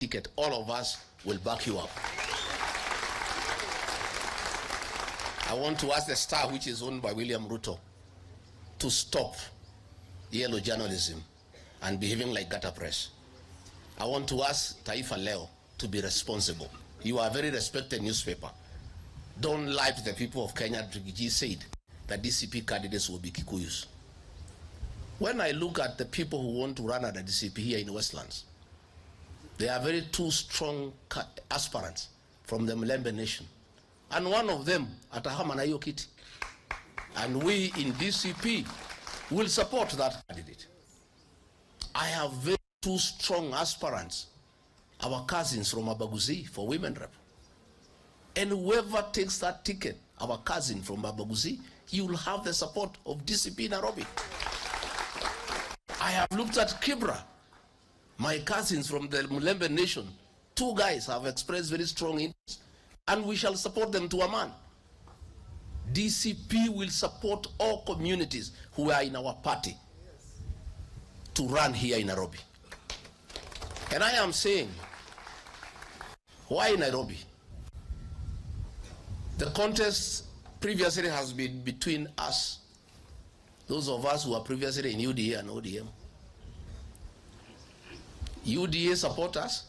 ticket, all of us will back you up. I want to ask the Star, which is owned by William Ruto, to stop yellow journalism and behaving like gutter press. I want to ask Taifa Leo to be responsible. You are a very respected newspaper. Don't lie to the people of Kenya. G said that DCP candidates will be Kikuyus. When I look at the people who want to run at the DCP here in Westlands, they are very two strong aspirants from the Mlembe Nation. And one of them, Atahama Nayokiti. And we in DCP will support that candidate. I have very two strong aspirants, our cousins from Abaguzi for women rep. And whoever takes that ticket, our cousin from Abaguzi, he will have the support of DCP Nairobi. I have looked at Kibra, my cousins from the Mlembe Nation. Two guys have expressed very strong interest, and we shall support them to a man. DCP will support all communities who are in our party to run here in Nairobi. And I am saying, why Nairobi? The contest previously has been between us, those of us who are previously in UDA and ODM. UDA supporters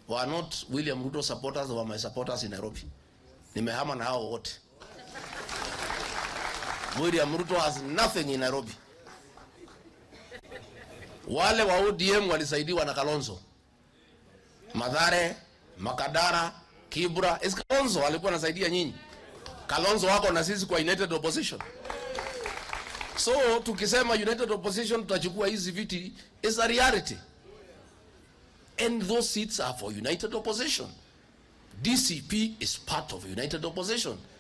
were not William Ruto supporters, were my supporters in Nairobi. Nimehama na hao wote. William Ruto has nothing in Nairobi. Wale wa ODM walisaidiwa na Kalonzo. Mathare, Makadara, Kibra. Is Kalonzo alikuwa anasaidia nyinyi? Kalonzo wako na sisi kwa United Opposition. So tukisema United Opposition tutachukua hizi viti is a reality. And those seats are for United Opposition. DCP is part of United Opposition.